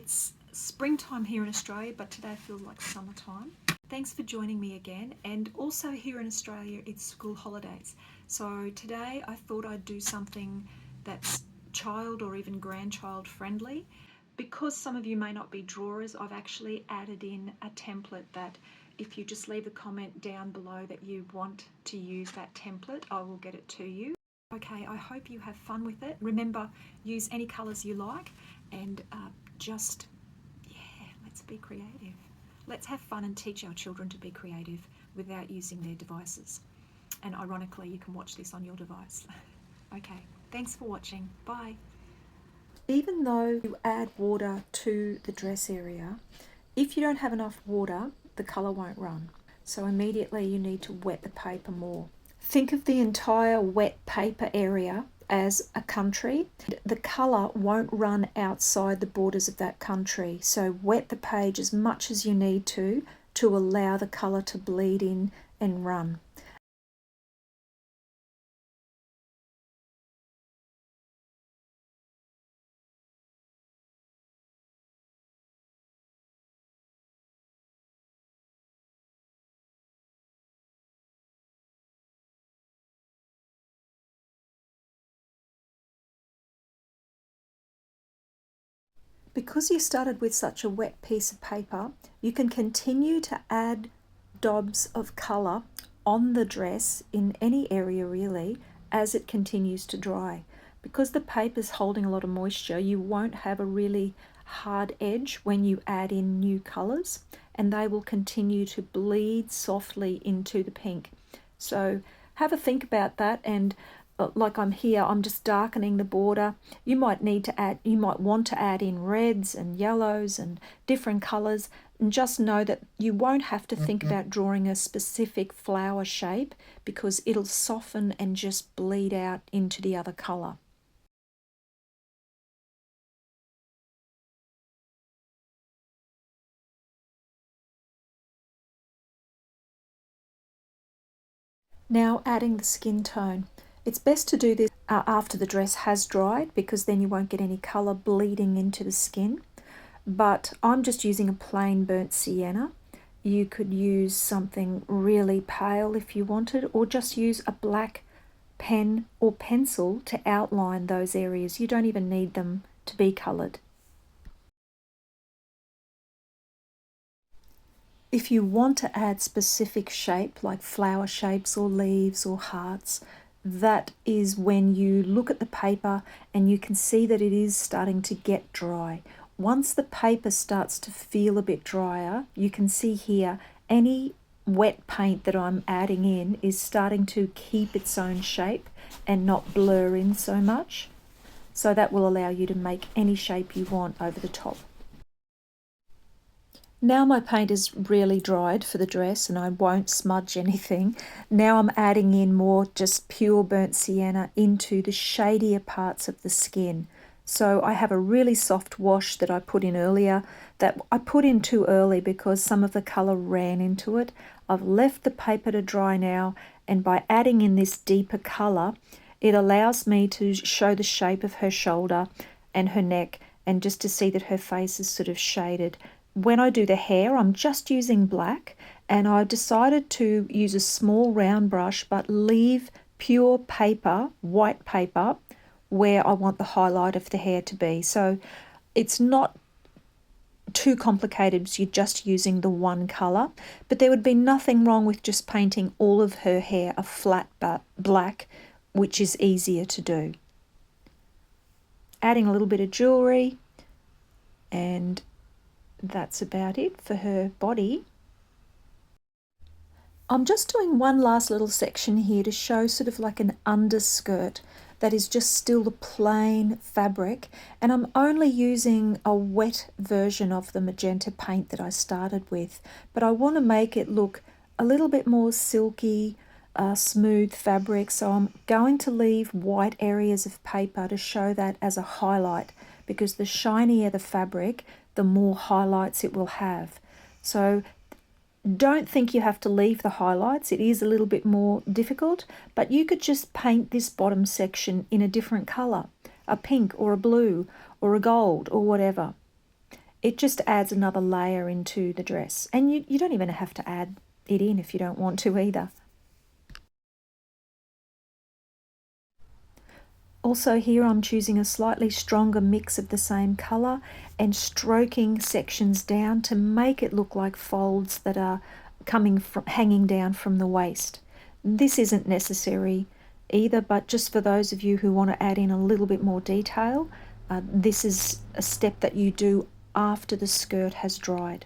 It's springtime here in Australia, but today feels like summertime. Thanks for joining me again. And also here in Australia, it's school holidays. So today I thought I'd do something that's child or even grandchild friendly. Because some of you may not be drawers, I've actually added in a template that if you just leave a comment down below that you want to use that template, I will get it to you. Okay, I hope you have fun with it. Remember, use any colours you like and let's be creative. Let's have fun and teach our children to be creative without using their devices. And ironically, you can watch this on your device. Okay, thanks for watching. Bye. Even though you add water to the dress area, if you don't have enough water, the colour won't run. So immediately you need to wet the paper more. Think of the entire wet paper area as a country. The colour won't run outside the borders of that country. So wet the page as much as you need to allow the colour to bleed in and run. Because you started with such a wet piece of paper, you can continue to add dobs of colour on the dress in any area really as it continues to dry. Because the paper's holding a lot of moisture, you won't have a really hard edge when you add in new colours, and they will continue to bleed softly into the pink. So have a think about that, and like I'm here, I'm just darkening the border. You might want to add in reds and yellows and different colours, and just know that you won't have to think about drawing a specific flower shape because it'll soften and just bleed out into the other colour. Now adding the skin tone. It's best to do this after the dress has dried because then you won't get any colour bleeding into the skin. But I'm just using a plain burnt sienna. You could use something really pale if you wanted, or just use a black pen or pencil to outline those areas. You don't even need them to be coloured. If you want to add specific shape like flower shapes or leaves or hearts, that is when you look at the paper and you can see that it is starting to get dry. Once the paper starts to feel a bit drier, you can see here any wet paint that I'm adding in is starting to keep its own shape and not blur in so much. So that will allow you to make any shape you want over the top. Now my paint is really dried for the dress and I won't smudge anything. Now I'm adding in more just pure burnt sienna into the shadier parts of the skin. So I have a really soft wash that I put in earlier that I put in too early because some of the colour ran into it. I've left the paper to dry now, and by adding in this deeper colour, it allows me to show the shape of her shoulder and her neck and just to see that her face is sort of shaded. When I do the hair, I'm just using black, and I've decided to use a small round brush but leave pure paper, white paper, where I want the highlight of the hair to be. So it's not too complicated, so you're just using the one colour, but there would be nothing wrong with just painting all of her hair a flat black, which is easier to do. Adding a little bit of jewellery, and that's about it for her body. I'm just doing one last little section here to show sort of like an underskirt that is just still the plain fabric, and I'm only using a wet version of the magenta paint that I started with, but I want to make it look a little bit more silky, smooth fabric, so I'm going to leave white areas of paper to show that as a highlight, because the shinier the fabric, the more highlights it will have. So don't think you have to leave the highlights. It is a little bit more difficult, but you could just paint this bottom section in a different colour, a pink or a blue or a gold or whatever. It just adds another layer into the dress. And you don't even have to add it in if you don't want to either. Also here I'm choosing a slightly stronger mix of the same colour and stroking sections down to make it look like folds that are hanging down from the waist. This isn't necessary either, but just for those of you who want to add in a little bit more detail, this is a step that you do after the skirt has dried.